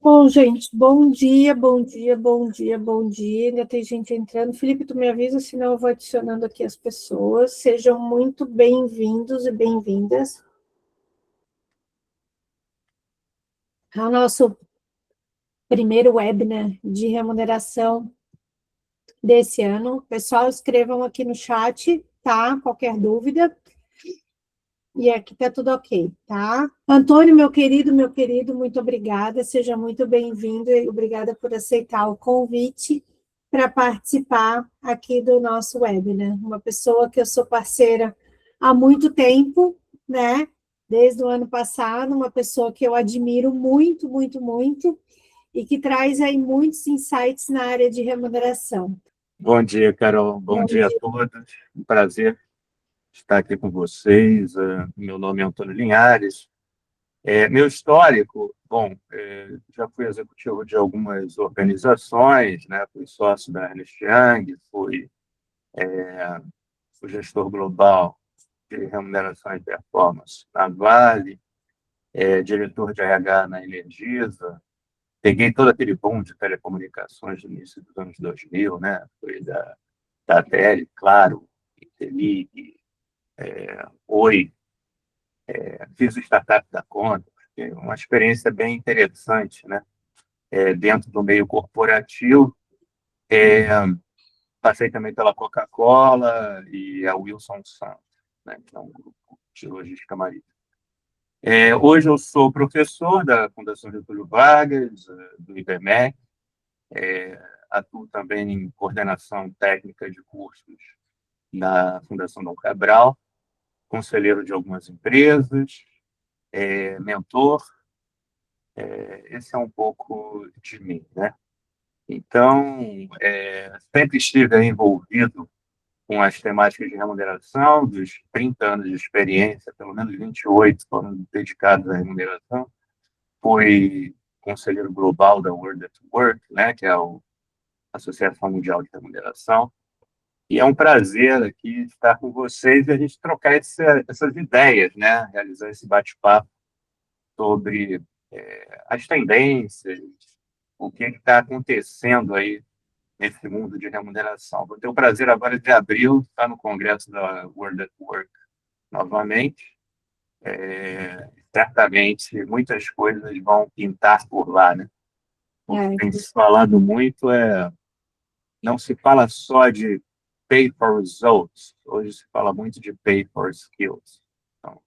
Bom, gente, bom dia, bom dia, bom dia, bom dia. Ainda tem gente entrando. Felipe, tu me avisa, senão eu vou adicionando aqui as pessoas. Sejam muito bem-vindos e bem-vindas ao nosso primeiro webinar de remuneração desse ano. Pessoal, escrevam aqui no chat, tá? Qualquer dúvida. E aqui tá tudo ok, tá? Antônio, meu querido, muito obrigada. Seja muito bem-vindo e obrigada por aceitar o convite para participar aqui do nosso webinar. Uma pessoa que eu sou parceira há muito tempo, né? Desde o ano passado, uma pessoa que eu admiro muito, muito, muito e que traz aí muitos insights na área de remuneração. Bom dia, Carol. Bom dia a todos. Um prazer estar aqui com vocês. Meu nome é Antônio Linhares. Meu histórico, bom, já fui executivo de algumas organizações, né? Fui sócio da Ernst Young, fui o gestor global de remuneração e performance na Vale, diretor de RH na Energisa. Peguei todo aquele boom de telecomunicações no início dos anos 2000, né? Foi da Tele, Claro, Interlig, Oi, fiz o startup da Conta, uma experiência bem interessante, né? Dentro do meio corporativo. É, Passei também pela Coca-Cola e a Wilson Sons, né? Que é um grupo de logística marítima. Hoje eu sou professor da Fundação Getúlio Vargas, do IBMEC, atuo também em coordenação técnica de cursos na Fundação Dom Cabral, conselheiro de algumas empresas, mentor. Esse é um pouco de mim, né? Então, sempre estive aí envolvido com as temáticas de remuneração, dos 30 anos de experiência, pelo menos 28 foram dedicados à remuneração. Fui conselheiro global da World at Work, né, que é a Associação Mundial de Remuneração. E é um prazer aqui estar com vocês e a gente trocar essas ideias, né? Realizar esse bate-papo sobre as tendências, o que está acontecendo aí nesse mundo de remuneração. Vou ter o prazer agora de abril estar no congresso da World at Work novamente. Certamente muitas coisas vão pintar por lá, né? O que tem se falado muito não se fala só de pay for results, hoje se fala muito de pay for skills. Então,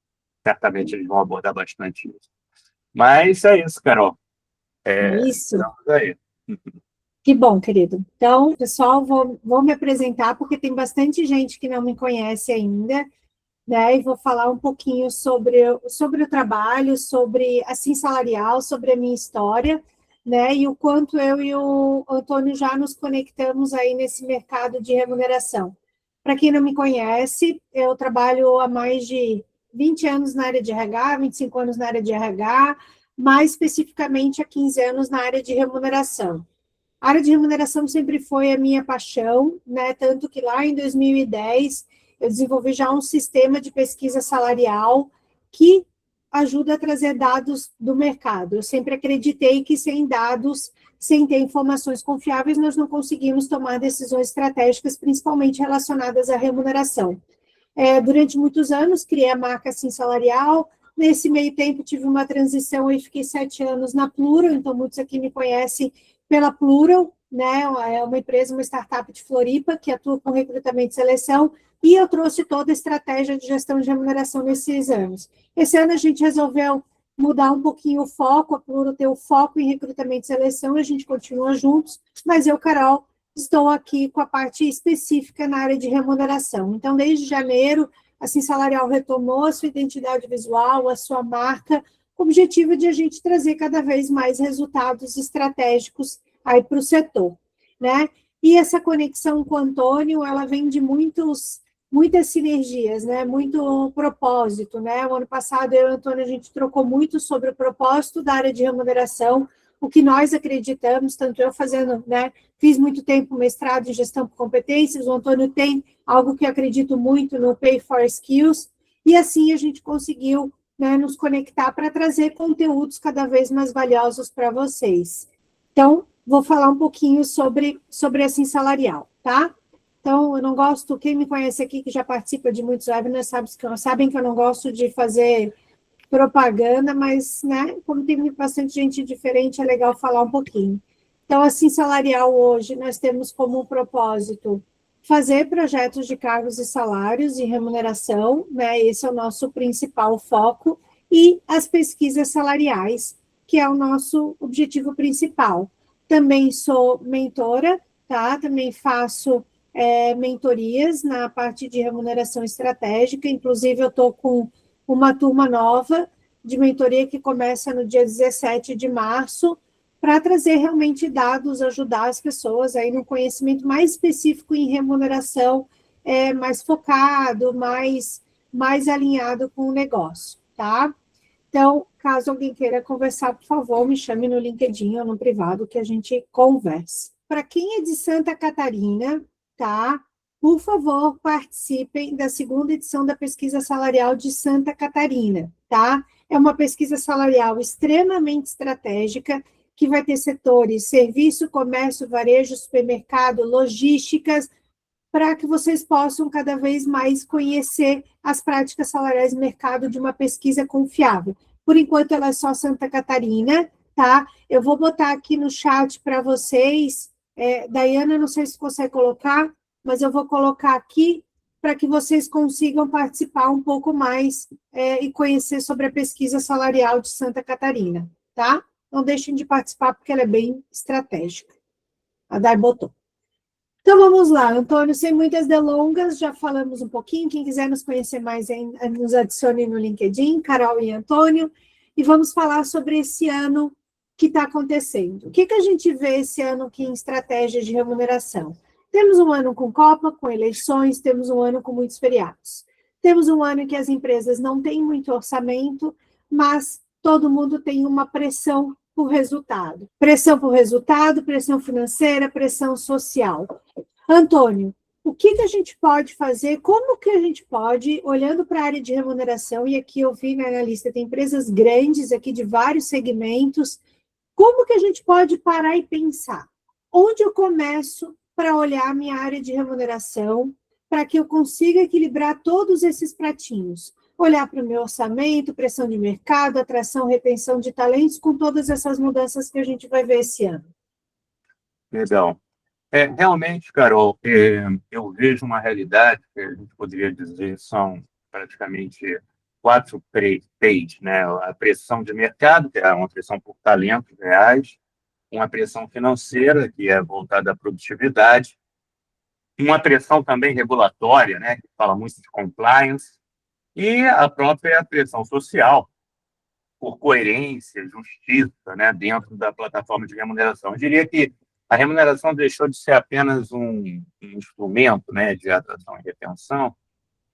certamente eles vão abordar bastante isso. Mas é isso, Carol. Isso. Estamos aí. Que bom, querido. Então, pessoal, vou me apresentar, porque tem bastante gente que não me conhece ainda, né? E vou falar um pouquinho sobre o trabalho, sobre a Sim Salarial, sobre a minha história, né? E o quanto eu e o Antônio já nos conectamos aí nesse mercado de remuneração. Para quem não me conhece, eu trabalho há mais de 20 anos na área de RH, 25 anos na área de RH, mais especificamente há 15 anos na área de remuneração. A área de remuneração sempre foi a minha paixão, né? Tanto que lá em 2010 eu desenvolvi já um sistema de pesquisa salarial que ajuda a trazer dados do mercado. Eu sempre acreditei que sem dados, sem ter informações confiáveis, nós não conseguimos tomar decisões estratégicas, principalmente relacionadas à remuneração. Durante muitos anos, criei a marca Sim Salarial. Nesse meio tempo, tive uma transição e fiquei 7 anos na Plural, então muitos aqui me conhecem pela Plural, né? É uma empresa, uma startup de Floripa, que atua com recrutamento e seleção, e eu trouxe toda a estratégia de gestão de remuneração nesses anos. Esse ano a gente resolveu mudar um pouquinho o foco, a Plural ter o foco em recrutamento e seleção, a gente continua juntos, mas eu, Carol, estou aqui com a parte específica na área de remuneração. Então, desde janeiro, a Sim Salarial retomou a sua identidade visual, a sua marca, com o objetivo de a gente trazer cada vez mais resultados estratégicos aí para o setor, né? E essa conexão com o Antônio, ela vem de muitas sinergias, né? Muito propósito, né? O ano passado, eu e o Antônio, a gente trocou muito sobre o propósito da área de remuneração, o que nós acreditamos, tanto eu fazendo, né? Fiz muito tempo mestrado em gestão por competências, o Antônio tem algo que eu acredito muito no Pay for Skills, e assim a gente conseguiu né, nos conectar para trazer conteúdos cada vez mais valiosos para vocês. Então, vou falar um pouquinho sobre assim, salarial, tá? Então, eu não gosto, quem me conhece aqui, que já participa de muitos webinars, sabem que eu não gosto de fazer propaganda, mas, né, como tem bastante gente diferente, é legal falar um pouquinho. Então, assim, salarial hoje, nós temos como propósito fazer projetos de cargos e salários e remuneração, né, esse é o nosso principal foco, e as pesquisas salariais, que é o nosso objetivo principal. Também sou mentora, tá? Também faço mentorias na parte de remuneração estratégica, inclusive eu estou com uma turma nova de mentoria que começa no dia 17 de março, para trazer realmente dados, ajudar as pessoas aí no conhecimento mais específico em remuneração, mais focado, mais alinhado com o negócio, tá? Então, caso alguém queira conversar, por favor, me chame no LinkedIn ou no privado que a gente converse. Para quem é de Santa Catarina, tá? Por favor, participem da segunda edição da Pesquisa Salarial de Santa Catarina, tá? É uma pesquisa salarial extremamente estratégica, que vai ter setores serviço, comércio, varejo, supermercado, logísticas, para que vocês possam cada vez mais conhecer as práticas salariais do mercado de uma pesquisa confiável. Por enquanto, ela é só Santa Catarina, tá? Eu vou botar aqui no chat para vocês, Daiana, não sei se consegue colocar, mas eu vou colocar aqui para que vocês consigam participar um pouco mais e conhecer sobre a pesquisa salarial de Santa Catarina, tá? Não deixem de participar, porque ela é bem estratégica. A Dai botou. Então, vamos lá, Antônio, sem muitas delongas, já falamos um pouquinho. Quem quiser nos conhecer mais, nos adicione no LinkedIn, Carol e Antônio, e vamos falar sobre esse ano que está acontecendo. O que a gente vê esse ano aqui em estratégia de remuneração? Temos um ano com Copa, com eleições, temos um ano com muitos feriados. Temos um ano em que as empresas não têm muito orçamento, mas todo mundo tem uma pressão por resultado. Pressão por resultado, pressão financeira, pressão social. Antônio, o que a gente pode fazer, como que a gente pode, olhando para a área de remuneração, e aqui eu vi na lista, tem empresas grandes aqui de vários segmentos, como que a gente pode parar e pensar? Onde eu começo para olhar a minha área de remuneração, para que eu consiga equilibrar todos esses pratinhos? Olhar para o meu orçamento, pressão de mercado, atração, retenção de talentos, com todas essas mudanças que a gente vai ver esse ano. Legal. Realmente, Carol, eu vejo uma realidade que a gente poderia dizer são praticamente 4 P's, né? A pressão de mercado, que é uma pressão por talentos reais, uma pressão financeira, que é voltada à produtividade, uma pressão também regulatória, né? Que fala muito de compliance, e a própria pressão social, por coerência, justiça, né, dentro da plataforma de remuneração. Eu diria que a remuneração deixou de ser apenas um instrumento, né, de atração e retenção,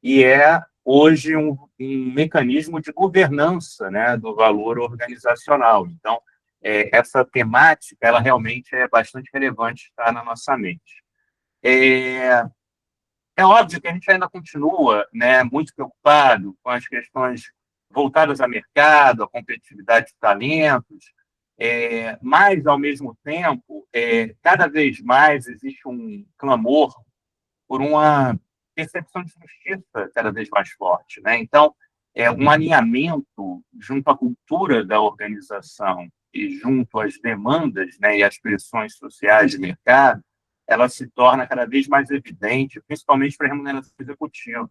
e é hoje um mecanismo de governança, né, do valor organizacional. Então, essa temática, ela realmente é bastante relevante estar na nossa mente. É óbvio que a gente ainda continua, né, muito preocupado com as questões voltadas ao mercado, à competitividade de talentos, mas, ao mesmo tempo, cada vez mais existe um clamor por uma percepção de justiça cada vez mais forte, né? Então, um alinhamento junto à cultura da organização e junto às demandas, né, e às pressões sociais de mercado, ela se torna cada vez mais evidente, principalmente para a remuneração executiva.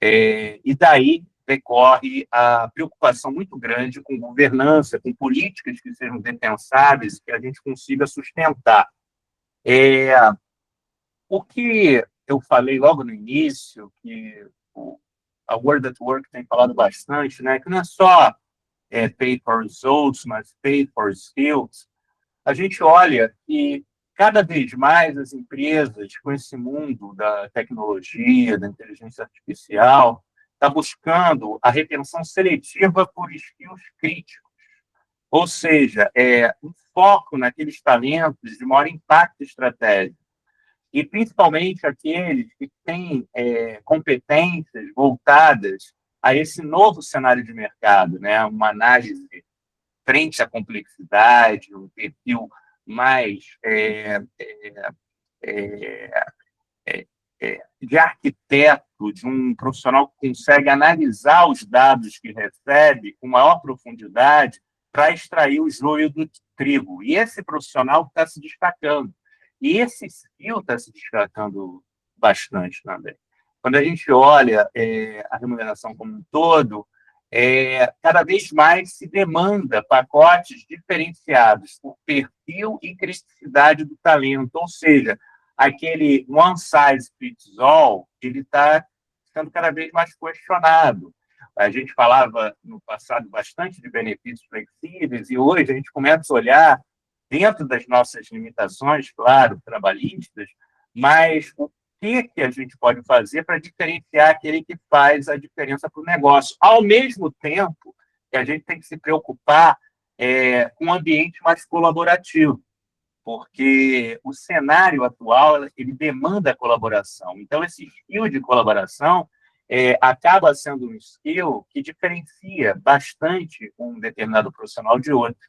E daí decorre a preocupação muito grande com governança, com políticas que sejam defensáveis, que a gente consiga sustentar. O que eu falei logo no início, que a World at Work tem falado bastante, né, que não é só pay for results, mas pay for skills. A gente olha que cada vez mais as empresas com esse mundo da tecnologia, da inteligência artificial, está buscando a retenção seletiva por skills críticos, ou seja, um foco naqueles talentos de maior impacto estratégico, e principalmente aqueles que têm competências voltadas a esse novo cenário de mercado, né? Uma análise frente à complexidade, um perfil mais de arquiteto, de um profissional que consegue analisar os dados que recebe com maior profundidade para extrair o joio do trigo. E esse profissional está se destacando. E esse skill está se destacando bastante também. Quando a gente olha a remuneração como um todo, cada vez mais se demanda pacotes diferenciados por perfil e criticidade do talento, ou seja, aquele one size fits all, ele está sendo cada vez mais questionado. A gente falava no passado bastante de benefícios flexíveis e hoje a gente começa a olhar dentro das nossas limitações, claro, trabalhistas, mas o que a gente pode fazer para diferenciar aquele que faz a diferença para o negócio. Ao mesmo tempo que a gente tem que se preocupar com um ambiente mais colaborativo, porque o cenário atual ele demanda colaboração. Então, esse skill de colaboração acaba sendo um skill que diferencia bastante um determinado profissional de outro.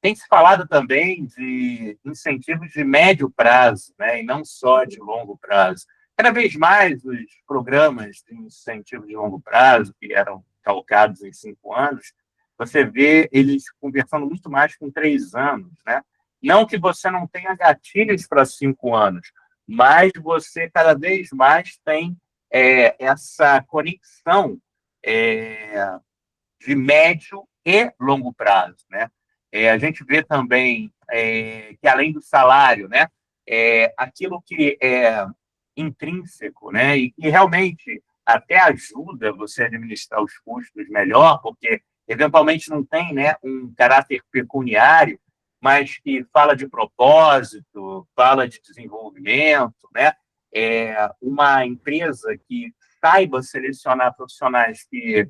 Tem se falado também de incentivos de médio prazo, né, e não só de longo prazo. Cada vez mais os programas de incentivo de longo prazo, que eram calcados em 5 anos, você vê eles conversando muito mais com 3 anos, né? Não que você não tenha gatilhos para 5 anos, mas você cada vez mais tem essa conexão de médio e longo prazo, né? A gente vê também que, além do salário, né, aquilo que é intrínseco, né, e que realmente até ajuda você a administrar os custos melhor, porque eventualmente não tem, né, um caráter pecuniário, mas que fala de propósito, fala de desenvolvimento, né? Uma empresa que saiba selecionar profissionais que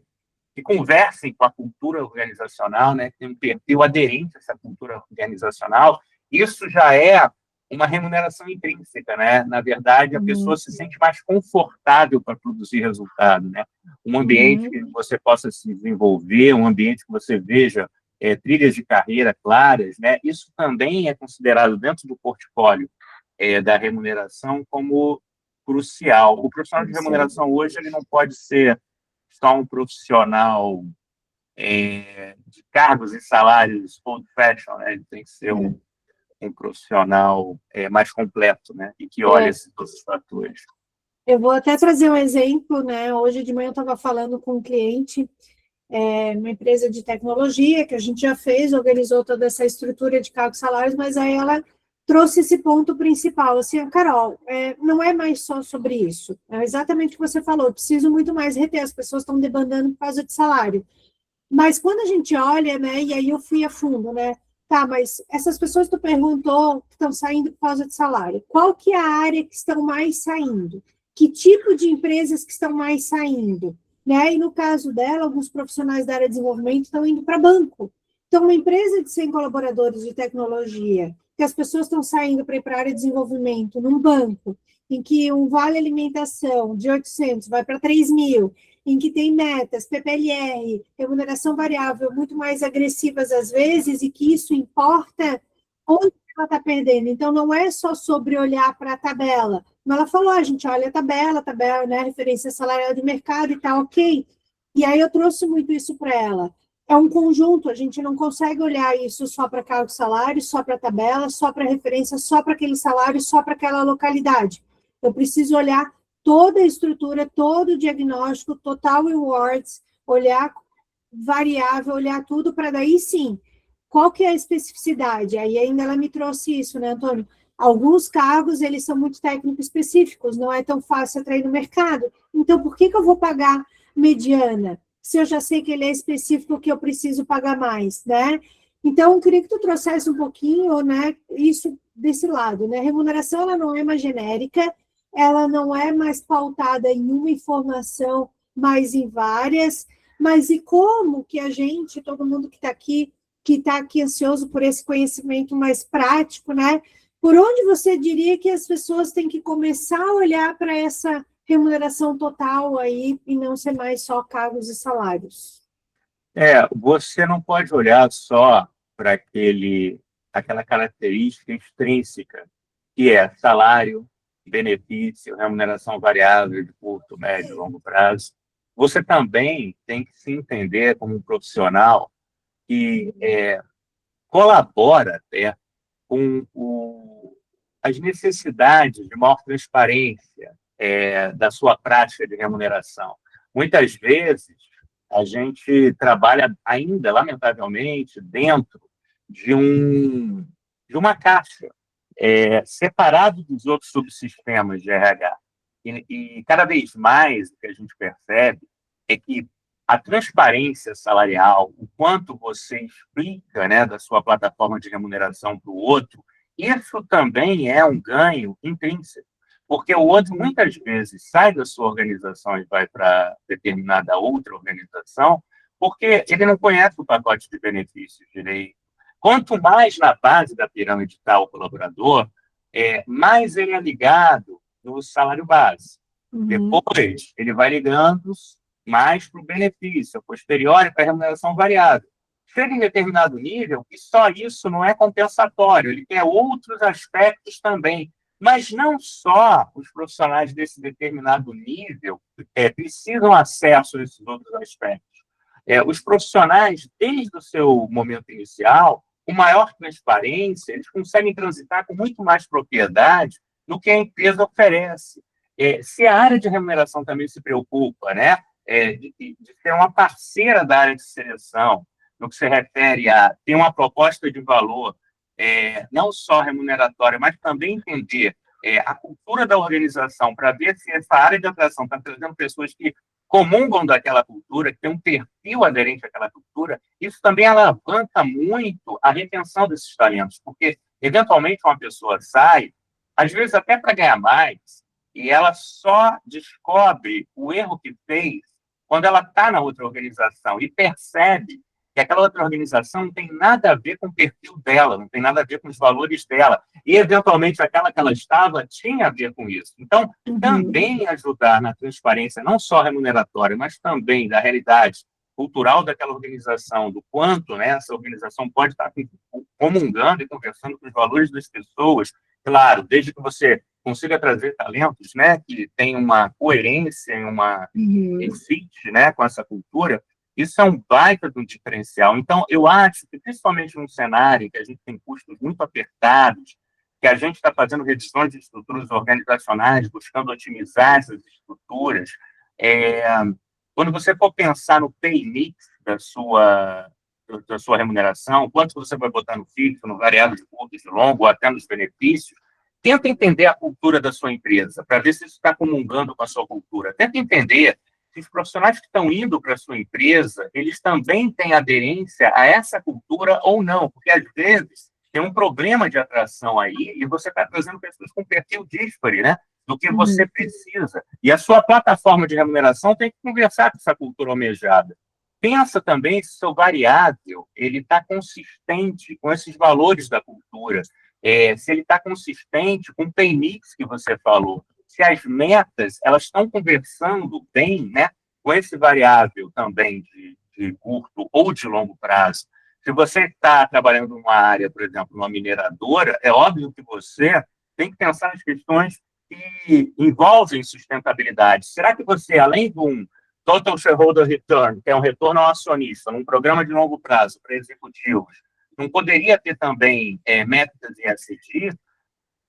conversem com a cultura organizacional, né, que tem um perfil aderente a essa cultura organizacional, isso já é uma remuneração intrínseca, né? Na verdade, a pessoa se sente mais confortável para produzir resultado, né? Um ambiente que você possa se desenvolver, um ambiente que você veja trilhas de carreira claras, né? Isso também é considerado dentro do portfólio da remuneração como crucial. O profissional de remuneração hoje ele não pode ser só um profissional de cargos e salários old fashion, né? Ele tem que ser um profissional mais completo, né? E que olha esses fatores. Eu vou até trazer um exemplo, né? Hoje de manhã eu estava falando com um cliente, uma empresa de tecnologia, que a gente já fez, organizou toda essa estrutura de cargos e salários, mas aí ela trouxe esse ponto principal, assim, Carol, não é mais só sobre isso, é exatamente o que você falou, preciso muito mais reter, as pessoas estão demandando por causa de salário, mas quando a gente olha, né, e aí eu fui a fundo, né, tá, mas essas pessoas que tu perguntou que estão saindo por causa de salário, qual que é a área que estão mais saindo? Que tipo de empresas que estão mais saindo? Né? E no caso dela, alguns profissionais da área de desenvolvimento estão indo para banco. Então, uma empresa de 100 colaboradores de tecnologia, que as pessoas estão saindo para ir para a área de desenvolvimento, num banco, em que um vale alimentação de 800 vai para 3.000, em que tem metas, PPLR, remuneração variável muito mais agressivas às vezes, e que isso importa onde ela está perdendo. Então, não é só sobre olhar para a tabela. Como ela falou, a gente olha a tabela, né, referência salarial de mercado e tal, ok. E aí eu trouxe muito isso para ela. É um conjunto, a gente não consegue olhar isso só para cargo de salário, só para tabela, só para referência, só para aquele salário, só para aquela localidade. Eu preciso olhar toda a estrutura, todo o diagnóstico, total rewards, olhar variável, olhar tudo para daí sim. Qual que é a especificidade? Aí ainda ela me trouxe isso, né, Antônio? Alguns cargos, eles são muito técnicos específicos, não é tão fácil atrair no mercado. Então, por que eu vou pagar mediana, se eu já sei que ele é específico, que eu preciso pagar mais, né? Então, eu queria que tu trouxesse um pouquinho, né, isso desse lado, né? A remuneração, ela não é mais genérica, ela não é mais pautada em uma informação, mas em várias. Mas e como que a gente, todo mundo que está aqui ansioso por esse conhecimento mais prático, né? Por onde você diria que as pessoas têm que começar a olhar para essa remuneração total aí e não ser mais só cargos e salários. Você não pode olhar só para aquela característica extrínseca, que é salário, benefício, remuneração variável de curto, médio e longo prazo. Você também tem que se entender como um profissional que colabora até com as necessidades de maior transparência da sua prática de remuneração. Muitas vezes, a gente trabalha ainda, lamentavelmente, dentro de uma caixa, separado dos outros subsistemas de RH. E cada vez mais o que a gente percebe é que a transparência salarial, o quanto você explica, né, da sua plataforma de remuneração para o outro, isso também é um ganho intrínseco, porque o outro muitas vezes sai da sua organização e vai para determinada outra organização, porque ele não conhece o pacote de benefícios direito. Quanto mais na base da pirâmide está o colaborador, mais ele é ligado no salário base. Depois, ele vai ligando mais para o benefício, a posteriori para a remuneração variável. Chega em determinado nível e só isso não é compensatório, ele quer outros aspectos também. Mas não só os profissionais desse determinado nível precisam acesso a esses outros aspectos. Os profissionais, desde o seu momento inicial, com maior transparência, eles conseguem transitar com muito mais propriedade no que a empresa oferece. Se a área de remuneração também se preocupa, né, de ser uma parceira da área de seleção, no que se refere a ter uma proposta de valor, não só remuneratória, mas também entender a cultura da organização, para ver se essa área de atração está trazendo pessoas que comungam daquela cultura, que tem um perfil aderente àquela cultura, isso também alavanca muito a retenção desses talentos, porque, eventualmente, uma pessoa sai, às vezes até para ganhar mais, e ela só descobre o erro que fez quando ela está na outra organização e percebe que aquela outra organização não tem nada a ver com o perfil dela, não tem nada a ver com os valores dela. E, eventualmente, aquela que ela estava tinha a ver com isso. Então, também ajudar na transparência, não só remuneratória, mas também da realidade cultural daquela organização, do quanto, né, essa organização pode estar comungando e conversando com os valores das pessoas, claro, desde que você consiga trazer talentos, né, que tem uma coerência, uma fit, né, com essa cultura. Isso é um baita de um diferencial. Então, eu acho que, principalmente num cenário em que a gente tem custos muito apertados, que a gente está fazendo revisões de estruturas organizacionais, buscando otimizar essas estruturas, quando você for pensar no pay mix da sua remuneração, quanto você vai botar no fixo, no variável de curto e de longo, ou até nos benefícios, tenta entender a cultura da sua empresa, para ver se isso está comungando com a sua cultura. Tenta entender se os profissionais que estão indo para a sua empresa, eles também têm aderência a essa cultura ou não, porque às vezes tem um problema de atração aí e você está trazendo pessoas com perfil díspare, né, do que você precisa. E a sua plataforma de remuneração tem que conversar com essa cultura almejada. Pensa também se o seu variável ele está consistente com esses valores da cultura, se ele está consistente com o pay mix que você falou, se as metas elas estão conversando bem, né, com esse variável também de curto ou de longo prazo. Se você está trabalhando numa área, por exemplo, numa mineradora, é óbvio que você tem que pensar nas questões que envolvem sustentabilidade. Será que você, além de um Total Shareholder Return, que é um retorno ao acionista, num programa de longo prazo para executivos, não poderia ter também métricas ESG?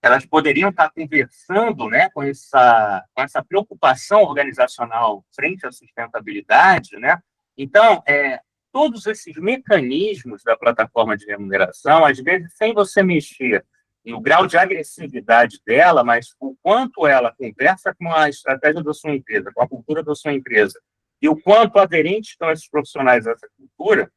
Elas poderiam estar conversando, né, com essa preocupação organizacional frente à sustentabilidade, né? Então, todos esses mecanismos da plataforma de remuneração, às vezes, sem você mexer no grau de agressividade dela, mas o quanto ela conversa com a estratégia da sua empresa, com a cultura da sua empresa, e o quanto aderentes estão esses profissionais a essa cultura,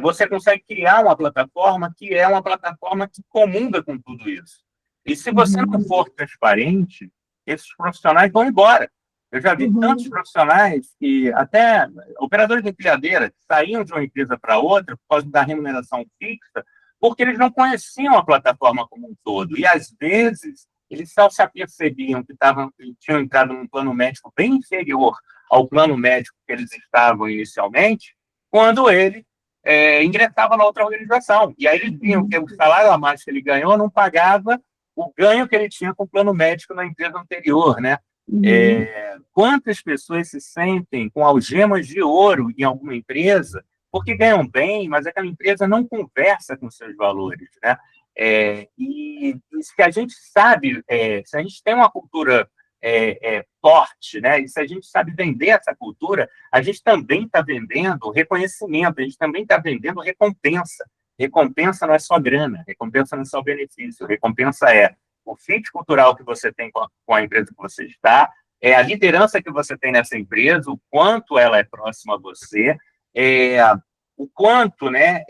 você consegue criar uma plataforma que é uma plataforma que comunga com tudo isso. E se você não for transparente, esses profissionais vão embora. Eu já vi tantos profissionais que, até operadores de empilhadeira, que saíam de uma empresa para outra por causa da remuneração fixa, porque eles não conheciam a plataforma como um todo. E, às vezes, eles só se apercebiam que tinham entrado num plano médico bem inferior ao plano médico que eles estavam inicialmente, quando ele ingressava na outra organização. E aí eles viam que o salário a mais que ele ganhou não pagava o ganho que ele tinha com o plano médico na empresa anterior, né? Quantas pessoas se sentem com algemas de ouro em alguma empresa porque ganham bem, mas aquela empresa não conversa com seus valores, né? E se a gente sabe, se a gente tem uma cultura forte, né? E se a gente sabe vender essa cultura, a gente também está vendendo reconhecimento, a gente também está vendendo recompensa. Recompensa não é só grana, recompensa não é só benefício, recompensa é o fit cultural que você tem com a empresa que você está, a liderança que você tem nessa empresa, o quanto ela é próxima a você, o quanto, né,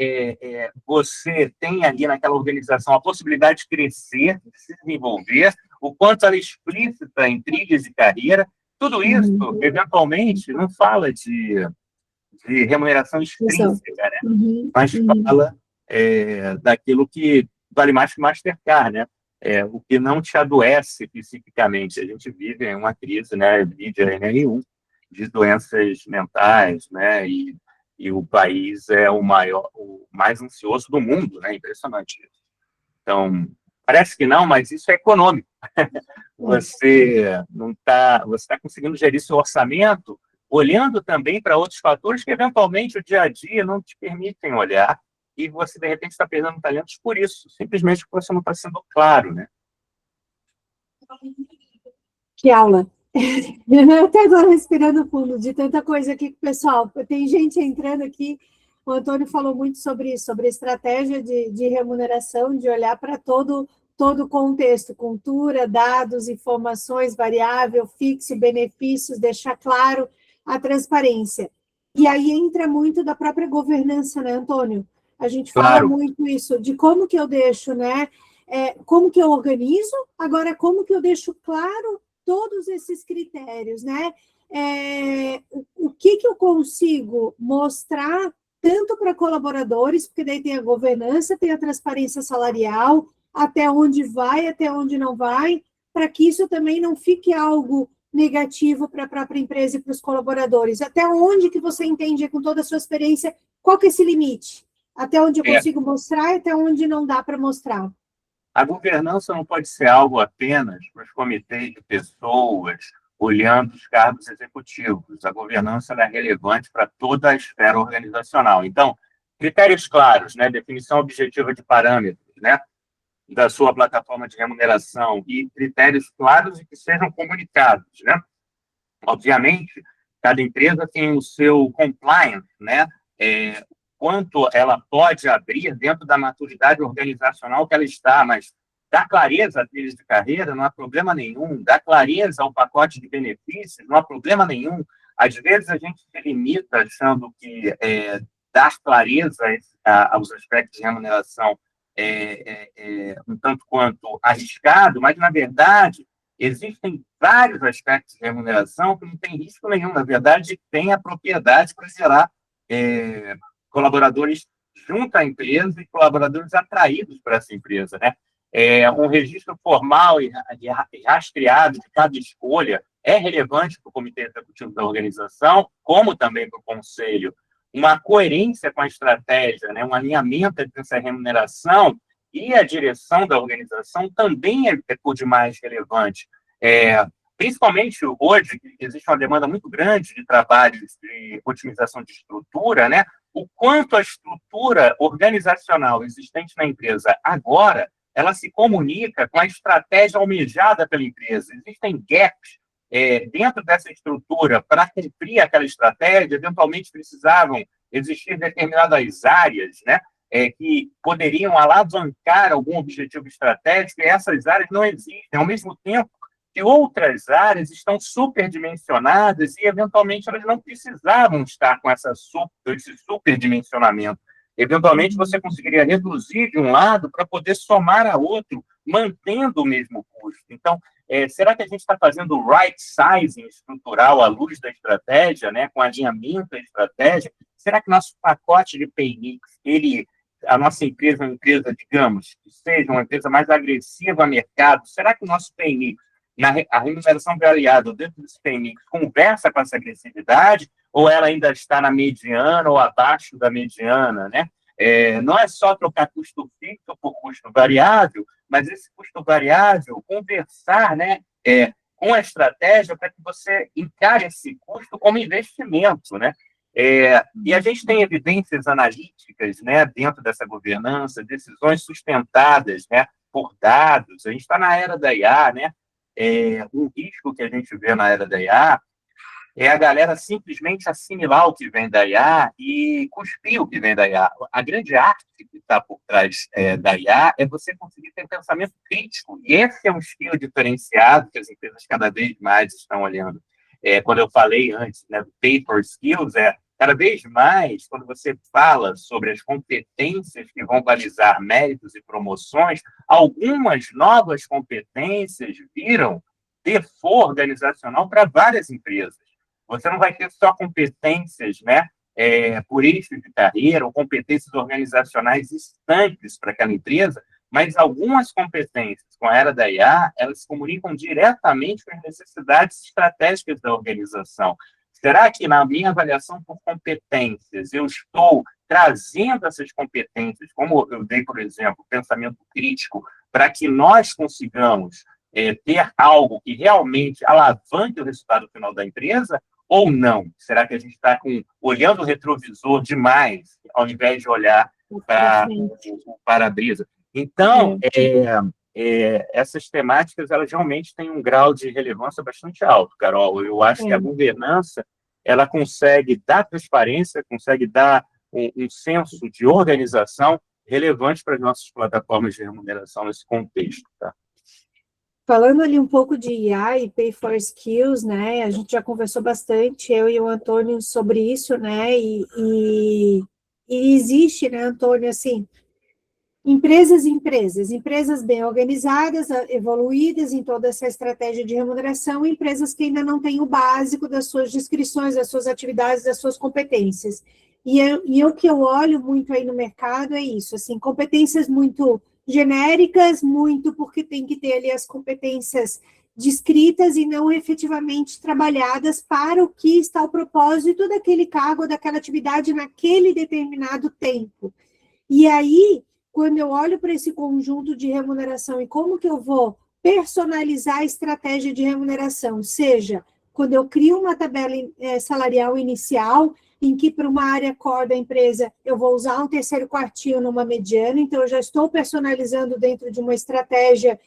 você tem ali naquela organização a possibilidade de crescer, de se desenvolver, o quanto ela é explícita em trilhas de carreira. Tudo isso, eventualmente, não fala de remuneração extrínseca, né? Mas fala daquilo que vale mais que Mastercard, né? O que não te adoece psiquicamente. A gente vive em uma crise, né, de NR1, de doenças mentais, né? E o país é o mais ansioso do mundo, né? Impressionante isso. Então, parece que não, mas isso é econômico. Você está conseguindo gerir seu orçamento, olhando também para outros fatores que, eventualmente, o dia a dia não te permitem olhar, e você, de repente, está perdendo talentos por isso, simplesmente porque você não está sendo claro, né? Que aula! Eu até estou respirando fundo de tanta coisa aqui, pessoal. Tem gente entrando aqui. O Antônio falou muito sobre isso, sobre estratégia de remuneração, de olhar para todo o contexto, cultura, dados, informações, variável, fixo, benefícios, deixar claro a transparência. E aí entra muito da própria governança, né, Antônio? A gente fala muito isso, de como que eu deixo, né? Como que eu organizo, agora como que eu deixo claro todos esses critérios, né? O que eu consigo mostrar tanto para colaboradores, porque daí tem a governança, tem a transparência salarial, até onde vai, até onde não vai, para que isso também não fique algo negativo para a própria empresa e para os colaboradores. Até onde que você entende, com toda a sua experiência, qual que é esse limite? Até onde eu consigo mostrar e até onde não dá para mostrar. A governança não pode ser algo apenas para os comitês de pessoas olhando os cargos executivos. A governança é relevante para toda a esfera organizacional. Então, critérios claros, né? Definição objetiva de parâmetros, né? Da sua plataforma de remuneração e critérios claros e que sejam comunicados, né? Obviamente, cada empresa tem o seu compliance, né? Quanto ela pode abrir dentro da maturidade organizacional que ela está, mas dá clareza a trilhos de carreira, não há problema nenhum, dá clareza ao pacote de benefícios, não há problema nenhum. Às vezes a gente se limita achando que dar clareza aos aspectos de remuneração um tanto quanto arriscado, mas, na verdade, existem vários aspectos de remuneração que não tem risco nenhum. Na verdade, tem a propriedade para gerar colaboradores junto à empresa e colaboradores atraídos para essa empresa, né? Um registro formal e rastreado de cada escolha é relevante para o comitê executivo da organização, como também para o conselho. Uma coerência com a estratégia, né? Um alinhamento entre essa remuneração e a direção da organização também é por demais relevante. Principalmente hoje, que existe uma demanda muito grande de trabalhos de otimização de estrutura, né? O quanto a estrutura organizacional existente na empresa agora, ela se comunica com a estratégia almejada pela empresa. Existem gaps dentro dessa estrutura para cumprir aquela estratégia, eventualmente precisavam existir determinadas áreas, né? Que poderiam alavancar algum objetivo estratégico, e essas áreas não existem. Ao mesmo tempo que outras áreas estão superdimensionadas e, eventualmente, elas não precisavam estar com esse superdimensionamento. Eventualmente, você conseguiria reduzir de um lado para poder somar a outro, mantendo o mesmo custo. Então, será que a gente está fazendo o right sizing estrutural à luz da estratégia, né, com alinhamento da estratégia? Será que nosso pacote de pay mix, ele a nossa empresa é uma empresa, digamos, que seja uma empresa mais agressiva ao mercado, será que o nosso PMI, a remuneração variável dentro desse PMI, conversa com essa agressividade, ou ela ainda está na mediana ou abaixo da mediana, né? Não é só trocar custo fixo por custo variável, mas esse custo variável, conversar, né, com a estratégia para que você encare esse custo como investimento, né? E a gente tem evidências analíticas, né, dentro dessa governança, decisões sustentadas, né, por dados. A gente está na era da IA, né? Um risco que a gente vê na era da IA é a galera simplesmente assimilar o que vem da IA e cuspir o que vem da IA. A grande arte que está por trás da IA é você conseguir ter pensamento crítico. E esse é um skill diferenciado que as empresas cada vez mais estão olhando. Quando eu falei antes, né, do paper skills, cada vez mais, quando você fala sobre as competências que vão balizar méritos e promoções, algumas novas competências viram default organizacional para várias empresas. Você não vai ter só competências, né, por eixo de carreira ou competências organizacionais estanques para aquela empresa, mas algumas competências com a era da IA, elas se comunicam diretamente com as necessidades estratégicas da organização. Será que na minha avaliação por competências eu estou trazendo essas competências, como eu dei, por exemplo, pensamento crítico, para que nós consigamos ter algo que realmente alavanque o resultado final da empresa, ou não? Será que a gente está olhando o retrovisor demais, ao invés de olhar para o para-brisa? Então, essas temáticas, elas realmente têm um grau de relevância bastante alto, Carol. Eu acho que a governança, ela consegue dar transparência, consegue dar um senso de organização relevante para as nossas plataformas de remuneração nesse contexto, tá? Falando ali um pouco de IA e Pay for Skills, né? A gente já conversou bastante, eu e o Antônio, sobre isso, né? E existe, né, Antônio, assim, empresas bem organizadas, evoluídas em toda essa estratégia de remuneração, e empresas que ainda não têm o básico das suas descrições, das suas atividades, das suas competências. E o que eu olho muito aí no mercado é isso, assim, competências muito genéricas, muito porque tem que ter ali as competências descritas e não efetivamente trabalhadas para o que está o propósito daquele cargo, daquela atividade naquele determinado tempo. E aí, quando eu olho para esse conjunto de remuneração e como que eu vou personalizar a estratégia de remuneração, seja quando eu crio uma tabela salarial inicial, em que para uma área core da empresa eu vou usar um terceiro quartil numa mediana, então eu já estou personalizando dentro de uma estratégia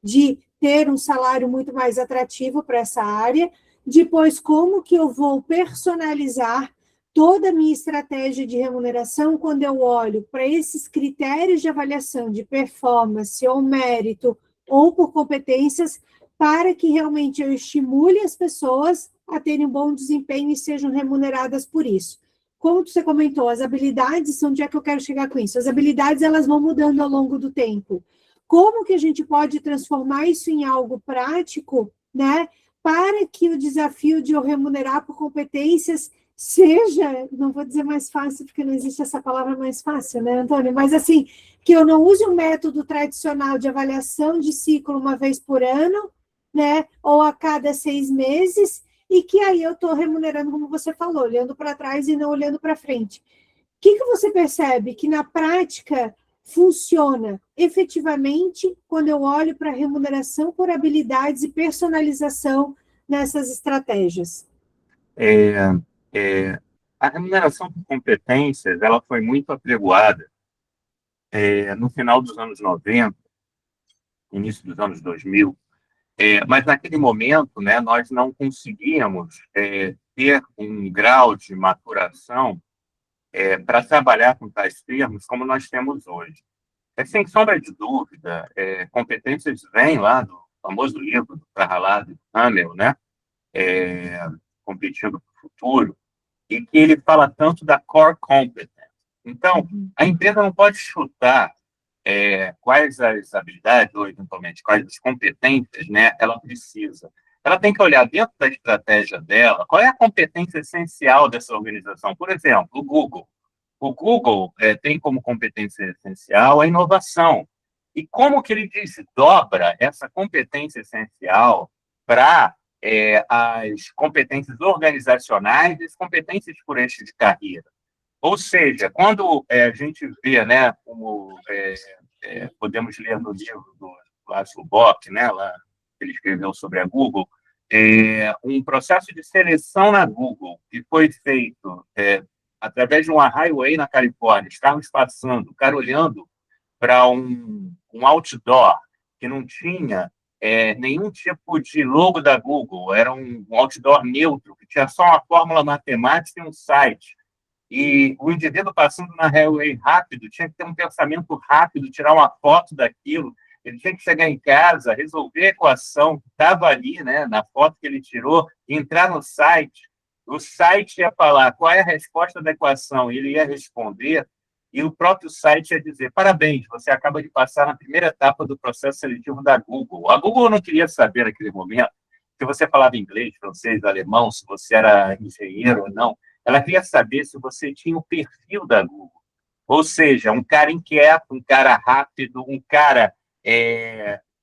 de ter um salário muito mais atrativo para essa área. Depois, como que eu vou personalizar toda a minha estratégia de remuneração quando eu olho para esses critérios de avaliação de performance ou mérito ou por competências, para que realmente eu estimule as pessoas a terem um bom desempenho e sejam remuneradas por isso. Como você comentou, as habilidades, onde é que eu quero chegar com isso? As habilidades, elas vão mudando ao longo do tempo. Como que a gente pode transformar isso em algo prático, né, para que o desafio de eu remunerar por competências seja, não vou dizer mais fácil, porque não existe essa palavra mais fácil, né, Antônio? Mas, assim, que eu não use um método tradicional de avaliação de ciclo uma vez por ano, né, ou a cada 6 meses, e que aí eu estou remunerando, como você falou, olhando para trás e não olhando para frente. O que você percebe que, na prática, funciona efetivamente quando eu olho para a remuneração por habilidades e personalização nessas estratégias? A remuneração por competências, ela foi muito apregoada no final dos anos 90, início dos anos 2000, mas naquele momento, né, nós não conseguíamos ter um grau de maturação para trabalhar com tais termos como nós temos hoje. Sem sombra de dúvida, competências vêm lá do famoso livro do Carralado e Hamel, né, Competindo para o Futuro, e que ele fala tanto da core competence. Então, a empresa não pode chutar quais as habilidades, ou eventualmente quais as competências, né, ela precisa. Ela tem que olhar dentro da estratégia dela qual é a competência essencial dessa organização. Por exemplo, o Google. O Google tem como competência essencial a inovação. E como que ele desdobra essa competência essencial para as competências organizacionais e as competências por eixo de carreira? Ou seja, quando a gente vê, né, como podemos ler no livro do Laszlo Bock, né, lá, que ele escreveu sobre a Google, um processo de seleção na Google que foi feito através de uma highway na Califórnia, os carros passando, o cara olhando para um outdoor que não tinha nenhum tipo de logo da Google, era um outdoor neutro, que tinha só uma fórmula matemática e um site. E o indivíduo passando na highway rápido tinha que ter um pensamento rápido, tirar uma foto daquilo, ele tinha que chegar em casa, resolver a equação que estava ali, né, na foto que ele tirou, entrar no site. O site ia falar qual é a resposta da equação, ele ia responder, e o próprio site ia dizer: parabéns, você acaba de passar na primeira etapa do processo seletivo da Google. A Google não queria saber naquele momento se você falava inglês, francês, alemão, se você era engenheiro ou não. Ela queria saber se você tinha o perfil da Google. Ou seja, um cara inquieto, um cara rápido, um cara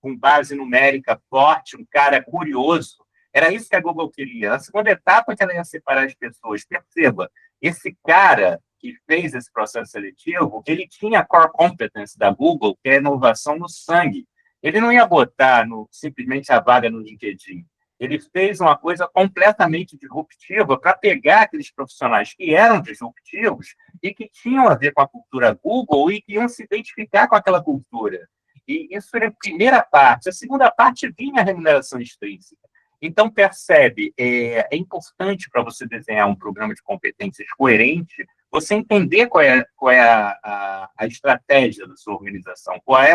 com base numérica forte, um cara curioso. Era isso que a Google queria. A segunda etapa é que ela ia separar as pessoas. Perceba, esse cara que fez esse processo seletivo, ele tinha a core competence da Google, que é a inovação no sangue. Ele não ia botar simplesmente a vaga no LinkedIn. Ele fez uma coisa completamente disruptiva para pegar aqueles profissionais que eram disruptivos e que tinham a ver com a cultura Google e que iam se identificar com aquela cultura. E isso era a primeira parte. A segunda parte vinha a remuneração extrínseca. Então, percebe, é importante para você desenhar um programa de competências coerente, você entender qual é a estratégia da sua organização, qual é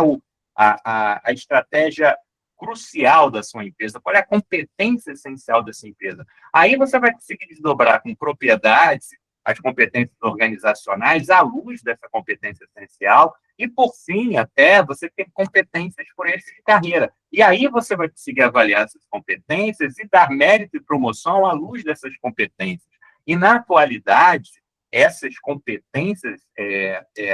a estratégia crucial da sua empresa, qual é a competência essencial dessa empresa. Aí você vai conseguir desdobrar com propriedade as competências organizacionais à luz dessa competência essencial e, por fim, até você ter competências por eixo de carreira. E aí você vai conseguir avaliar essas competências e dar mérito e promoção à luz dessas competências. E, na atualidade, essas competências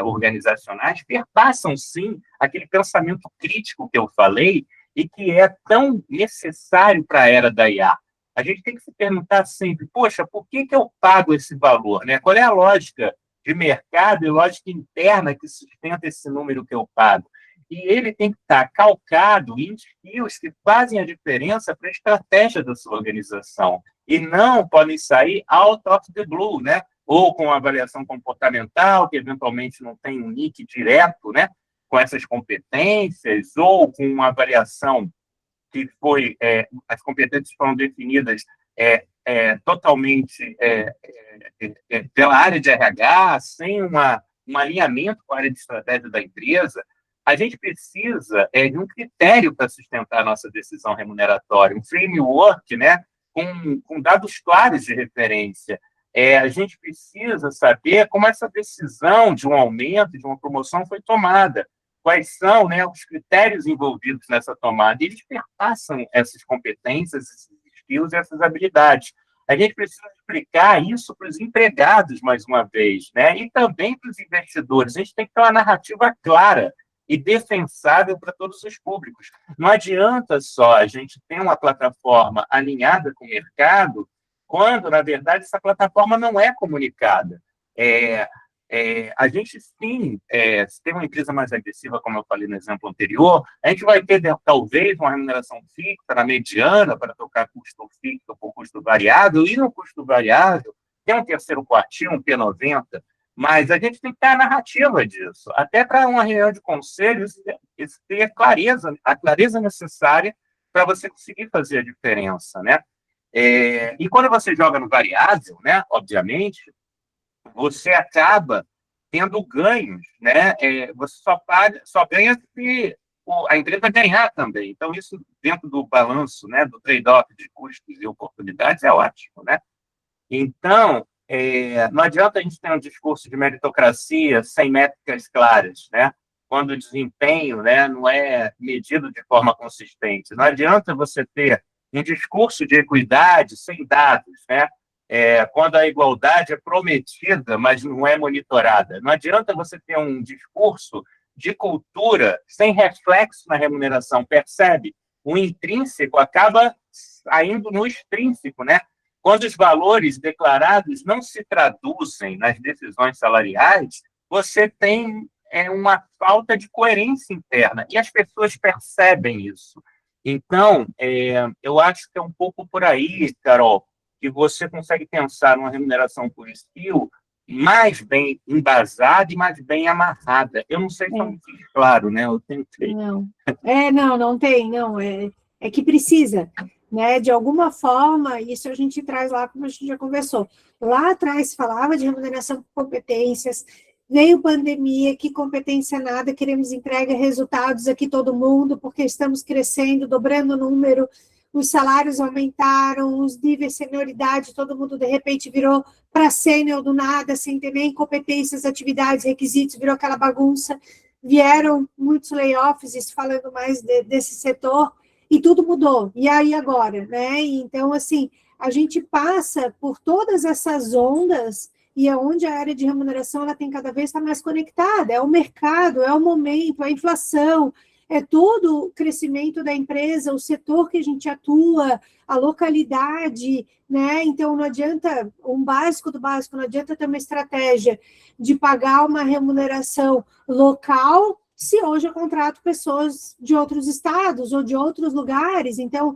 organizacionais perpassam, sim, aquele pensamento crítico que eu falei, e que é tão necessário para a era da IA. A gente tem que se perguntar sempre: poxa, por que eu pago esse valor? Né? Qual é a lógica de mercado e lógica interna que sustenta esse número que eu pago? E ele tem que estar calcado em skills que fazem a diferença para a estratégia da sua organização. E não podem sair out of the blue, né? Ou com avaliação comportamental, que eventualmente não tem um link direto, né, com essas competências, ou com uma avaliação que foi, as competências foram definidas totalmente pela área de RH, sem um alinhamento com a área de estratégia da empresa. A gente precisa de um critério para sustentar a nossa decisão remuneratória, um framework, né, com dados claros de referência. A gente precisa saber como essa decisão de um aumento, de uma promoção foi tomada, quais são, né, os critérios envolvidos nessa tomada, e eles perpassam essas competências, esses skills, essas habilidades. A gente precisa explicar isso para os empregados, mais uma vez, né, e também para os investidores. A gente tem que ter uma narrativa clara e defensável para todos os públicos. Não adianta só a gente ter uma plataforma alinhada com o mercado, quando, na verdade, essa plataforma não é comunicada. A gente, sim, se tem uma empresa mais agressiva, como eu falei no exemplo anterior, a gente vai ter, talvez, uma remuneração fixa na mediana para tocar custo fixo por custo variável, e no custo variável tem um terceiro quartil, um P90, mas a gente tem que ter a narrativa disso, até para uma reunião de conselho, isso ter a clareza necessária para você conseguir fazer a diferença, né? E quando você joga no variável, né, obviamente, você acaba tendo ganhos, né? Você só ganha se a empresa ganhar também. Então, isso dentro do balanço, né, do trade-off de custos e oportunidades é ótimo, né? Então, não adianta a gente ter um discurso de meritocracia sem métricas claras, né? Quando o desempenho, né, não é medido de forma consistente. Não adianta você ter um discurso de equidade sem dados, né? quando a igualdade é prometida, mas não é monitorada. Não adianta você ter um discurso de cultura sem reflexo na remuneração, percebe? O intrínseco acaba saindo no extrínseco, né? Quando os valores declarados não se traduzem nas decisões salariais, você tem uma falta de coerência interna, e as pessoas percebem isso. Então, eu acho que é um pouco por aí, Carol, que você consegue pensar numa remuneração por skill mais bem embasada e mais bem amarrada. Eu não sei se eu fiz claro, né? Eu tentei. Não. Não tem, não. É que precisa, né? De alguma forma, isso a gente traz lá, como a gente já conversou. Lá atrás falava de remuneração por competências, veio pandemia, que competência nada, queremos entrega, resultados aqui todo mundo, porque estamos crescendo, dobrando o número, os salários aumentaram, os níveis de senioridade, todo mundo de repente virou para sênior do nada, sem ter nem competências, atividades, requisitos, virou aquela bagunça. Vieram muitos layoffs, falando mais desse setor, e tudo mudou. E aí agora, né? Então, assim, a gente passa por todas essas ondas, e é onde a área de remuneração ela tem cada vez estar mais conectada. É o mercado, é o momento, a inflação, é todo o crescimento da empresa, o setor que a gente atua, a localidade, né? Então, não adianta, um básico do básico, não adianta ter uma estratégia de pagar uma remuneração local, se hoje eu contrato pessoas de outros estados ou de outros lugares. Então,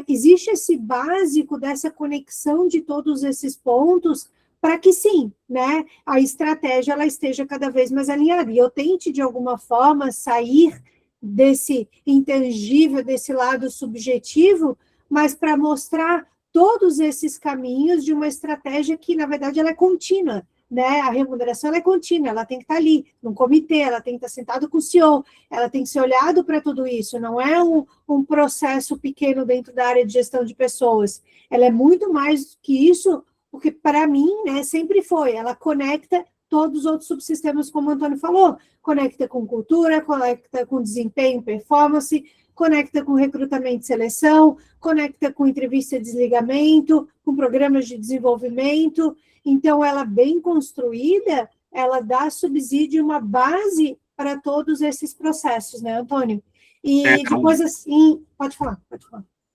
existe esse básico dessa conexão de todos esses pontos para que, sim, né, a estratégia ela esteja cada vez mais alinhada. E eu tente, de alguma forma, sair desse intangível, desse lado subjetivo, mas para mostrar todos esses caminhos de uma estratégia que, na verdade, ela é contínua, né? A remuneração ela é contínua, ela tem que estar ali, num comitê, ela tem que estar sentada com o CEO, ela tem que ser olhado para tudo isso, não é um processo pequeno dentro da área de gestão de pessoas, ela é muito mais que isso, porque para mim, né, sempre foi, ela conecta todos os outros subsistemas, como o Antônio falou, conecta com cultura, conecta com desempenho, performance, conecta com recrutamento e seleção, conecta com entrevista e desligamento, com programas de desenvolvimento. Então, ela bem construída, ela dá subsídio, uma base para todos esses processos, né, Antônio? E depois, assim, pode falar.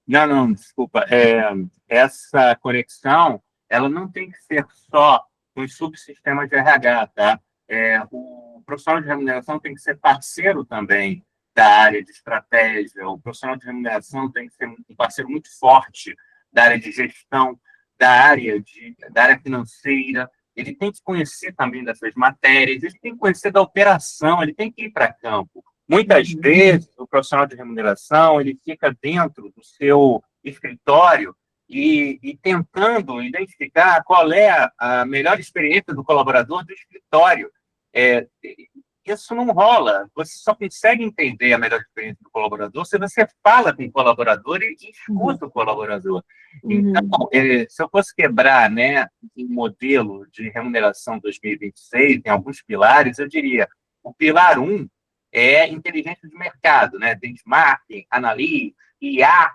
Não, desculpa. Essa conexão, ela não tem que ser só com os subsistemas de RH, tá? O profissional de remuneração tem que ser parceiro também da área de estratégia, o profissional de remuneração tem que ser um parceiro muito forte da área de gestão, da área financeira, ele tem que conhecer também dessas matérias, ele tem que conhecer da operação, ele tem que ir para campo. Muitas vezes, o profissional de remuneração, ele fica dentro do seu escritório e tentando identificar qual é a melhor experiência do colaborador do escritório. Isso não rola. Você só consegue entender a melhor experiência do colaborador se você fala com o colaborador e escuta o colaborador. Então, se eu fosse quebrar, né, um modelo de remuneração 2026, em alguns pilares, eu diria, o pilar 1 é inteligência de mercado, né, benchmarking, analytics, IA,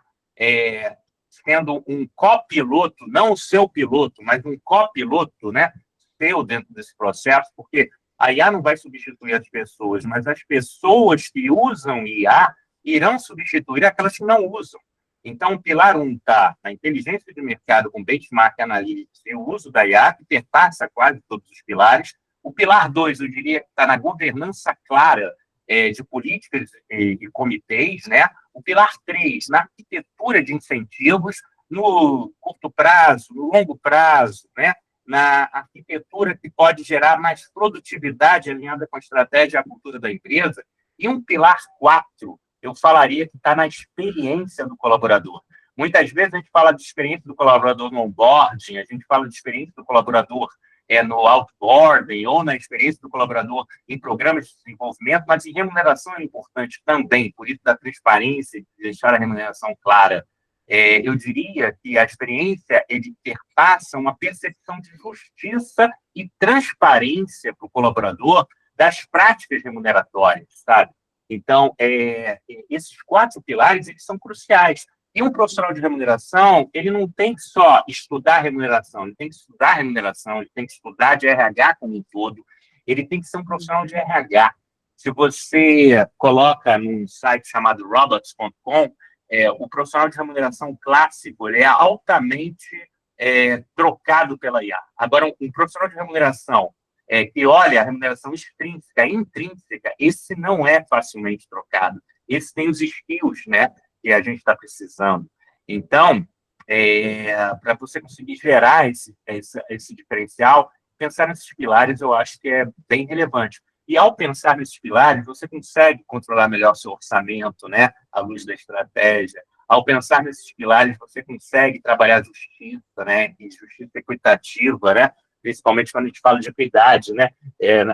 sendo um copiloto, não o seu piloto, mas um copiloto, né, seu dentro desse processo, porque a IA não vai substituir as pessoas, mas as pessoas que usam IA irão substituir aquelas que não usam. Então, o pilar 1 está na inteligência de mercado com benchmark analytics e o uso da IA, que perpassa quase todos os pilares. O pilar 2, eu diria que está na governança clara de políticas e comitês, né? O pilar 3, na arquitetura de incentivos, no curto prazo, no longo prazo, né? Na arquitetura que pode gerar mais produtividade alinhada com a estratégia e a cultura da empresa. E um pilar 4, eu falaria que está na experiência do colaborador. Muitas vezes a gente fala de experiência do colaborador no onboarding, a gente fala de experiência do colaborador no outboarding ou na experiência do colaborador em programas de desenvolvimento, mas em remuneração é importante também, por isso da transparência, de deixar a remuneração clara. Eu diria que a experiência ele perpassa uma percepção de justiça e transparência para o colaborador das práticas remuneratórias, sabe? Então, esses 4 pilares eles são cruciais. E um profissional de remuneração, ele não tem que só estudar remuneração, ele tem que estudar remuneração, ele tem que estudar de RH como um todo, ele tem que ser um profissional de RH. Se você coloca num site chamado robots.com, o profissional de remuneração clássico ele é altamente trocado pela IA. Agora, um profissional de remuneração que olha a remuneração extrínseca, intrínseca, esse não é facilmente trocado. Esse tem os skills, né, que a gente está precisando. Então, para você conseguir gerar esse diferencial, pensar nesses pilares eu acho que é bem relevante. E ao pensar nesses pilares, você consegue controlar melhor seu orçamento, né, à luz da estratégia. Ao pensar nesses pilares, você consegue trabalhar justiça, né, e justiça equitativa, né, principalmente quando a gente fala de equidade, né,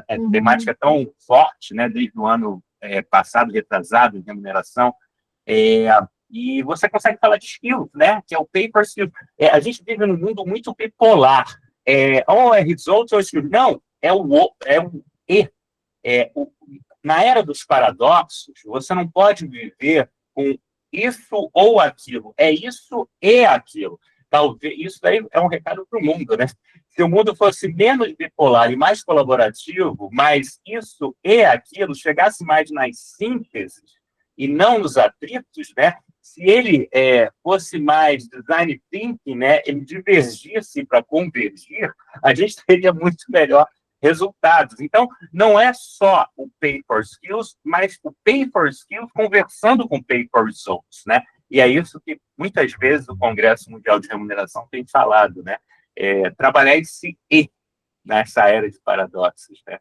a temática é tão forte, né, desde o ano passado, retrasado, em remuneração, e você consegue falar de skills, né, que é o pay per skills. A gente vive num mundo muito bipolar. Ou é results ou skills. Não, é o E. Na era dos paradoxos, você não pode viver com isso ou aquilo. É isso e aquilo. Talvez isso daí é um recado para o mundo, né? Se o mundo fosse menos bipolar e mais colaborativo, mas isso e aquilo chegasse mais nas sínteses e não nos atritos, né? Se ele fosse mais design thinking, né? Ele divergisse para convergir, a gente teria muito melhor resultados. Então, não é só o pay for skills, mas o pay for skills conversando com pay for results, né? E é isso que muitas vezes o Congresso Mundial de Remuneração tem falado, né? Trabalhar esse E nessa era de paradoxos, né?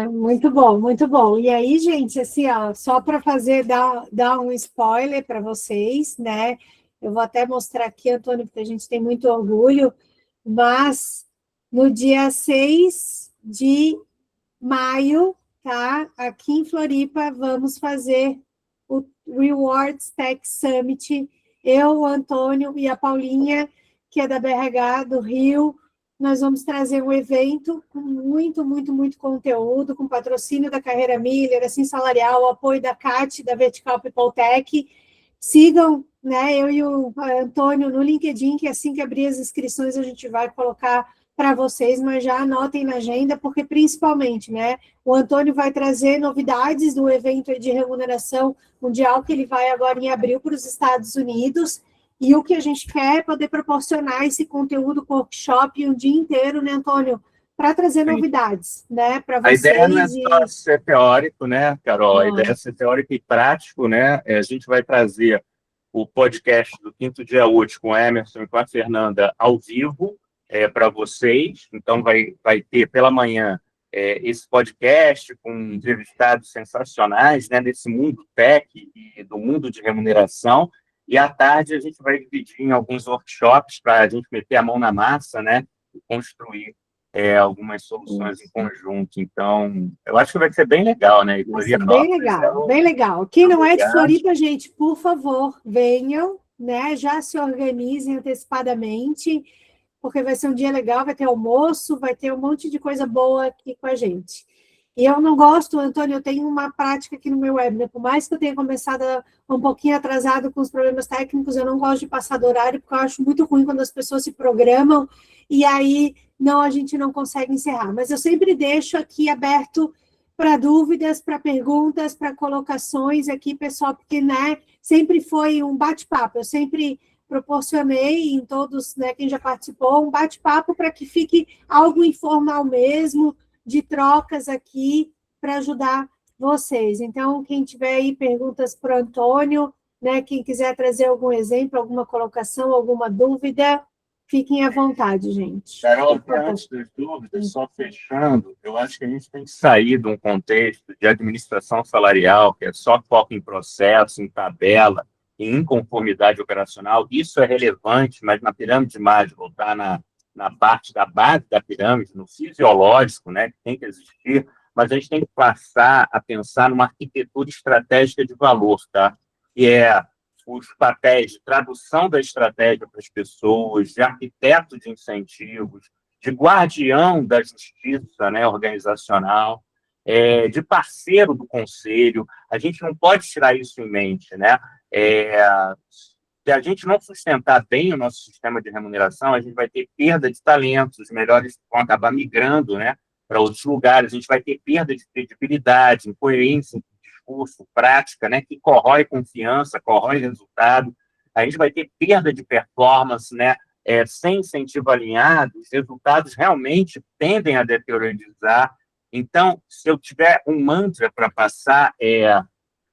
Muito bom, muito bom. E aí, gente, assim, ó, só para dar um spoiler para vocês, né? Eu vou até mostrar aqui, Antônio, porque a gente tem muito orgulho, mas no dia 6 de maio, tá? Aqui em Floripa, vamos fazer o Rewards Tech Summit. Eu, o Antônio e a Paulinha, que é da BRH do Rio, nós vamos trazer um evento com muito, muito, muito conteúdo, com patrocínio da Carreira Miller, assim, salarial, o apoio da CAT, da Vertical People Tech. Sigam, né, eu e o Antônio no LinkedIn, que assim que abrir as inscrições a gente vai colocar para vocês, mas já anotem na agenda, porque principalmente, né, o Antônio vai trazer novidades do evento de remuneração mundial, que ele vai agora em abril para os Estados Unidos, e o que a gente quer é poder proporcionar esse conteúdo com workshop um dia inteiro, né, Antônio, para trazer novidades, né, para vocês. A ideia não é só ser teórico, né, Carol? A ideia é ser teórico e prático, né? A gente vai trazer o podcast do Quinto Dia Útil com o Emerson e com a Fernanda ao vivo para vocês. Então, vai ter pela manhã esse podcast com entrevistados sensacionais, né, desse mundo tech e do mundo de remuneração. E à tarde a gente vai dividir em alguns workshops para a gente meter a mão na massa, né, e construir algumas soluções em conjunto. Então, eu acho que vai ser bem legal, né? Vai ser bem legal, bem legal. Quem não é de Floripa, gente, por favor, venham, né? Já se organizem antecipadamente, porque vai ser um dia legal, vai ter almoço, vai ter um monte de coisa boa aqui com a gente. E eu não gosto, Antônio, eu tenho uma prática aqui no meu webinar, por mais que eu tenha começado um pouquinho atrasado com os problemas técnicos, eu não gosto de passar do horário, porque eu acho muito ruim quando as pessoas se programam e aí a gente não consegue encerrar. Mas eu sempre deixo aqui aberto para dúvidas, para perguntas, para colocações aqui, pessoal, porque, né, sempre foi um bate-papo, eu sempre proporcionei em todos, né, quem já participou, um bate-papo para que fique algo informal mesmo, de trocas aqui para ajudar vocês. Então, quem tiver aí perguntas para o Antônio, né, quem quiser trazer algum exemplo, alguma colocação, alguma dúvida, fiquem à vontade, gente. Carol, antes das dúvidas, só fechando, eu acho que a gente tem que sair de um contexto de administração salarial, que é só foco em processo, em tabela, em inconformidade operacional. Isso é relevante, mas na pirâmide Maslow, está na parte da base da pirâmide, no fisiológico, né, que tem que existir, mas a gente tem que passar a pensar numa arquitetura estratégica de valor, tá? Que é os papéis de tradução da estratégia para as pessoas, de arquiteto de incentivos, de guardião da justiça, né, organizacional, de parceiro do conselho. A gente não pode tirar isso em mente, né? se a gente não sustentar bem o nosso sistema de remuneração, a gente vai ter perda de talentos, os melhores vão acabar migrando, né, para outros lugares, a gente vai ter perda de credibilidade, incoerência de discurso, prática, né, que corrói confiança, corrói resultado, a gente vai ter perda de performance, né, sem incentivo alinhado, os resultados realmente tendem a deteriorizar. Então, se eu tiver um mantra para passar,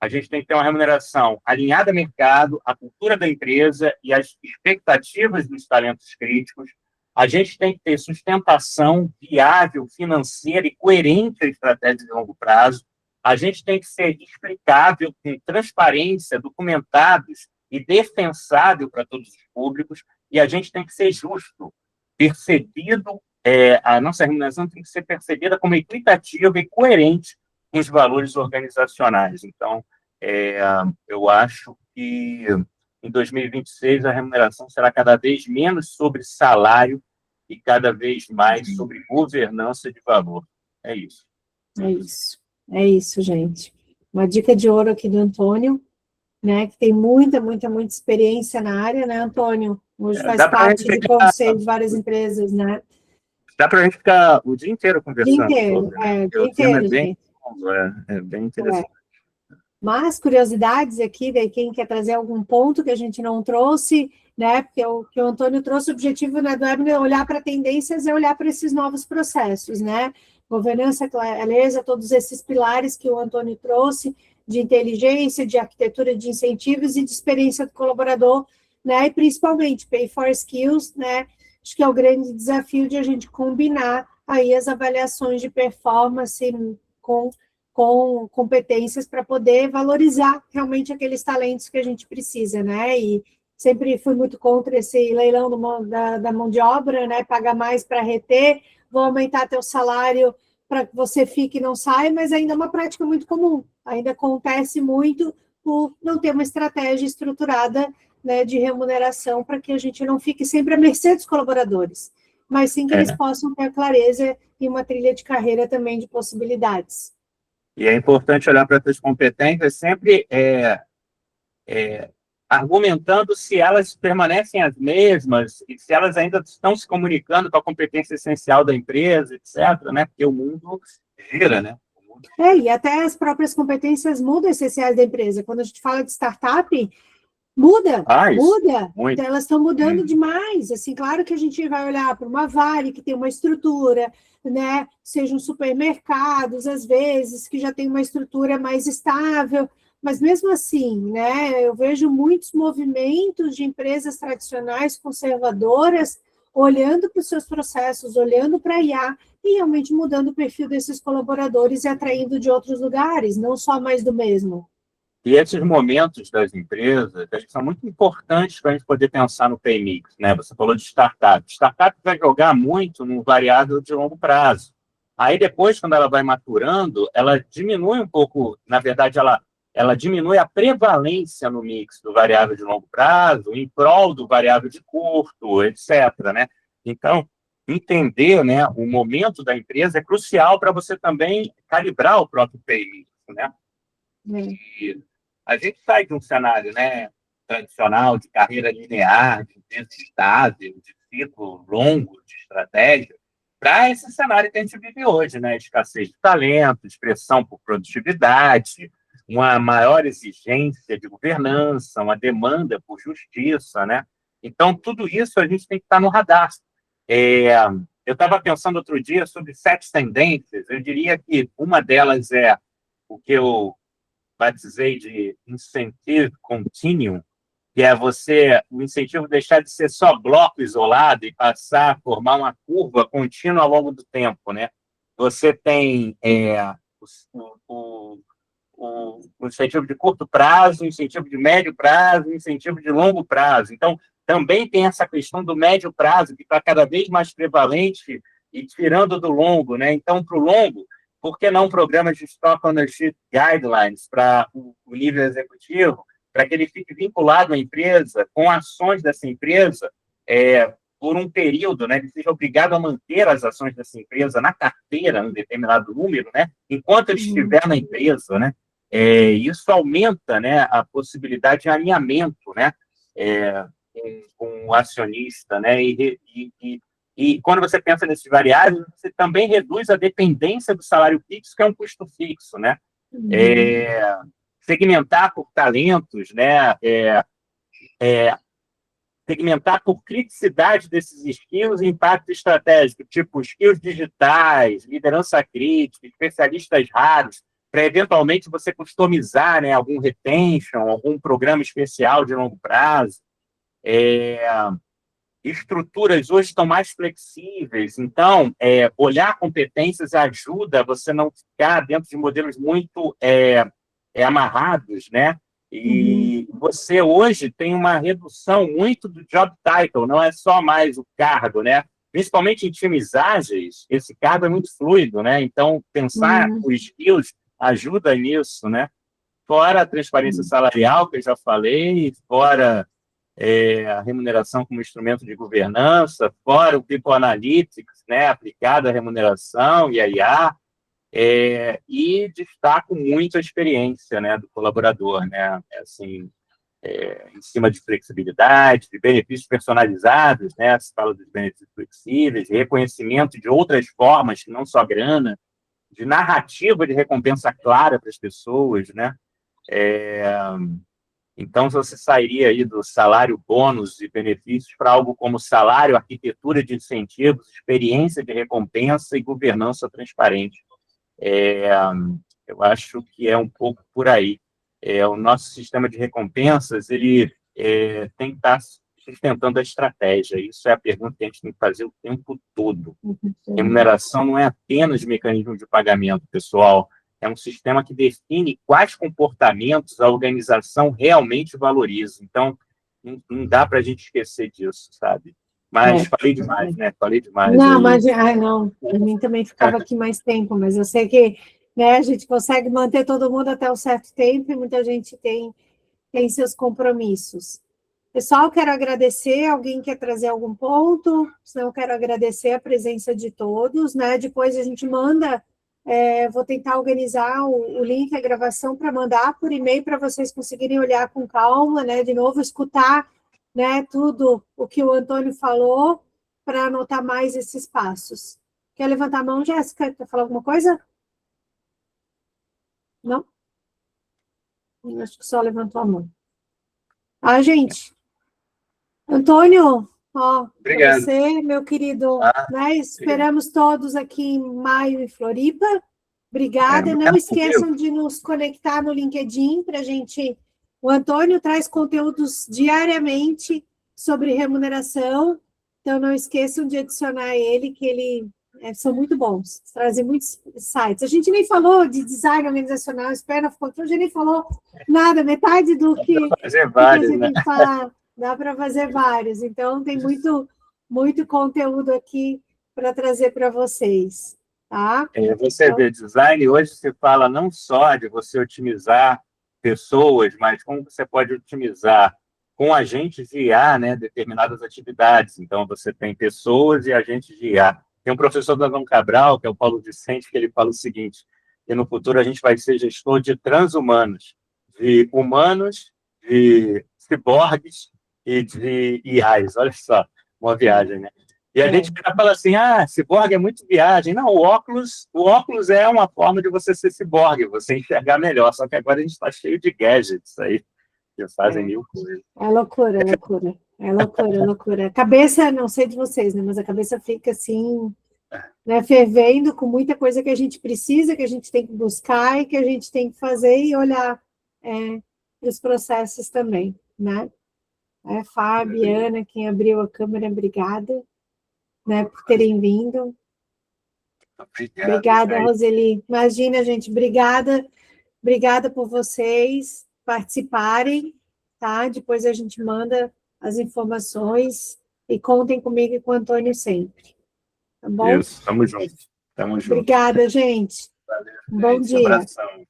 a gente tem que ter uma remuneração alinhada ao mercado, à cultura da empresa e às expectativas dos talentos críticos. A gente tem que ter sustentação viável, financeira e coerente à estratégia de longo prazo. A gente tem que ser explicável, com transparência, documentados e defensável para todos os públicos. E a gente tem que ser justo, percebido, a nossa remuneração tem que ser percebida como equitativa e coerente com os valores organizacionais. Então, eu acho que em 2026 a remuneração será cada vez menos sobre salário e cada vez mais sobre governança de valor. É isso. É isso. É isso, gente. Uma dica de ouro aqui do Antônio, né, que tem muita experiência na área, né, Antônio? Hoje faz parte de conselho de várias empresas, né? Dá para a gente ficar o dia inteiro O conversando. dia inteiro, sobre, né? o dia inteiro, gente. É bem interessante. Mas curiosidades aqui, daí quem quer trazer algum ponto que a gente não trouxe, né? Porque o que o Antônio trouxe, o objetivo, né, do webinar é olhar para tendências, é olhar para esses novos processos, né? Governança, clareza, todos esses pilares que o Antônio trouxe, de inteligência, de arquitetura de incentivos e de experiência do colaborador, né? E principalmente Pay for Skills, né? Acho que é o grande desafio de a gente combinar aí as avaliações de performance com competências para poder valorizar realmente aqueles talentos que a gente precisa, né? E sempre fui muito contra esse leilão da mão de obra, né? Paga mais para reter, vou aumentar teu salário para que você fique e não saia, mas ainda é uma prática muito comum. Ainda acontece muito por não ter uma estratégia estruturada, né, de remuneração para que a gente não fique sempre à mercê dos colaboradores, mas sim que eles possam ter clareza e uma trilha de carreira também de possibilidades. E é importante olhar para essas competências sempre argumentando se elas permanecem as mesmas e se elas ainda estão se comunicando com a competência essencial da empresa, etc., né? Porque o mundo gira, né? E até as próprias competências mudam essenciais da empresa. Quando a gente fala de startup, muda. Muito. Então, elas estão mudando demais. Assim, claro que a gente vai olhar para uma Vale que tem uma estrutura, né? Sejam supermercados, às vezes, que já tem uma estrutura mais estável, mas mesmo assim, né? Eu vejo muitos movimentos de empresas tradicionais, conservadoras, olhando para os seus processos, olhando para a IA e realmente mudando o perfil desses colaboradores e atraindo de outros lugares, não só mais do mesmo. E esses momentos das empresas, acho que são muito importantes para a gente poder pensar no PMix, né? Você falou de startup. Startup vai jogar muito no variável de longo prazo. Aí depois, quando ela vai maturando, ela diminui um pouco, na verdade, ela diminui a prevalência no mix do variável de longo prazo, em prol do variável de curto, etc., né? Então, entender, né, o momento da empresa é crucial para você também calibrar o próprio PMix, né? E a gente sai de um cenário, né, tradicional de carreira linear, de empresa estável, de ciclo longo de estratégia, para esse cenário que a gente vive hoje, né? Escassez de talento, expressão por produtividade, uma maior exigência de governança, uma demanda por justiça, né? Então, tudo isso a gente tem que estar no radar. Eu estava pensando outro dia sobre 7 tendências, eu diria que uma delas é o que eu batizei de incentive continuum, que é o incentivo deixar de ser só bloco isolado e passar a formar uma curva contínua ao longo do tempo, né? Você tem o incentivo de curto prazo, o incentivo de médio prazo, o incentivo de longo prazo. Então, também tem essa questão do médio prazo, que está cada vez mais prevalente e tirando do longo, né? Então, para o longo, por que não programas de Stock Ownership Guidelines para o nível executivo, para que ele fique vinculado à empresa, com ações dessa empresa, por um período, né? Ele seja obrigado a manter as ações dessa empresa na carteira, um determinado número, né? Enquanto ele estiver na empresa, né? Isso aumenta, né, a possibilidade de alinhamento, né? com o acionista, né? E quando você pensa nesses variáveis, você também reduz a dependência do salário fixo, que é um custo fixo, né? Segmentar por talentos, né? Segmentar por criticidade desses skills e impacto estratégico, tipo skills digitais, liderança crítica, especialistas raros, para eventualmente você customizar, né, algum retention, algum programa especial de longo prazo. Estruturas hoje estão mais flexíveis, então olhar competências ajuda você não ficar dentro de modelos muito amarrados, né? E você hoje tem uma redução muito do job title, não é só mais o cargo, né? Principalmente em times ágeis, esse cargo é muito fluido, né? Então, pensar os skills ajuda nisso, né? Fora a transparência salarial, que eu já falei, fora a remuneração como instrumento de governança, fora o People Analytics, né, aplicado à remuneração e à IA, e destaco muito a experiência, né, do colaborador, né, assim, em cima de flexibilidade, de benefícios personalizados, né, se fala dos benefícios flexíveis, de reconhecimento de outras formas, que não só grana, de narrativa de recompensa clara para as pessoas, né, então, você sairia aí do salário, bônus e benefícios para algo como salário, arquitetura de incentivos, experiência de recompensa e governança transparente. Eu acho que é um pouco por aí. O nosso sistema de recompensas ele tem que estar sustentando a estratégia. Isso é a pergunta que a gente tem que fazer o tempo todo. Remuneração não é apenas mecanismo de pagamento, pessoal. É um sistema que define quais comportamentos a organização realmente valoriza. Então, não dá para a gente esquecer disso, sabe? Mas falei demais, né? Falei demais. Não, mas não. Para mim também ficava aqui mais tempo, mas eu sei que, né, a gente consegue manter todo mundo até um certo tempo e muita gente tem seus compromissos. Pessoal, quero agradecer. Alguém quer trazer algum ponto? Senão, eu quero agradecer a presença de todos, né? Depois a gente manda. Vou tentar organizar o link, a gravação, para mandar por e-mail para vocês conseguirem olhar com calma, né? De novo, escutar, né, tudo o que o Antônio falou, para anotar mais esses passos. Quer levantar a mão, Jéssica? Quer falar alguma coisa? Não? Eu acho que só levantou a mão. Gente. Antônio, para você, meu querido, né? Esperamos todos aqui em maio em Floripa. Obrigada. Não esqueçam de nos conectar no LinkedIn para a gente. O Antônio traz conteúdos diariamente sobre remuneração, então não esqueçam de adicionar ele, que ele são muito bons, trazem muitos sites. A gente nem falou de design organizacional, Span of Control, a gente nem falou nada, metade do que a gente fala. Dá para fazer vários, então tem muito conteúdo aqui para trazer para vocês, tá? Você vê, design hoje se fala não só de você otimizar pessoas, mas como você pode otimizar com agentes de IA, né, determinadas atividades. Então, você tem pessoas e agentes de IA. Tem um professor da Dom Cabral, que é o Paulo Vicente, que ele fala o seguinte, que no futuro a gente vai ser gestor de transhumanos, de humanos, de ciborgues, e de IAs, olha só, uma viagem, né? E a gente fala assim, ciborgue é muito viagem. Não, o óculos é uma forma de você ser ciborgue, você enxergar melhor, só que agora a gente está cheio de gadgets aí, que fazem mil coisas. É loucura, loucura. É loucura, loucura. A cabeça, não sei de vocês, né, mas a cabeça fica assim, né, fervendo com muita coisa que a gente precisa, que a gente tem que buscar e que a gente tem que fazer e olhar para os processos também, né? Fábio, Ana, quem abriu a câmera, obrigada, né, por terem vindo. Obrigada, Roseli. Imagina, gente, obrigada por vocês participarem, tá? Depois a gente manda as informações e contem comigo e com o Antônio sempre, tá bom? Isso, tamo junto. Obrigada, gente. Valeu, Bom dia. Abração.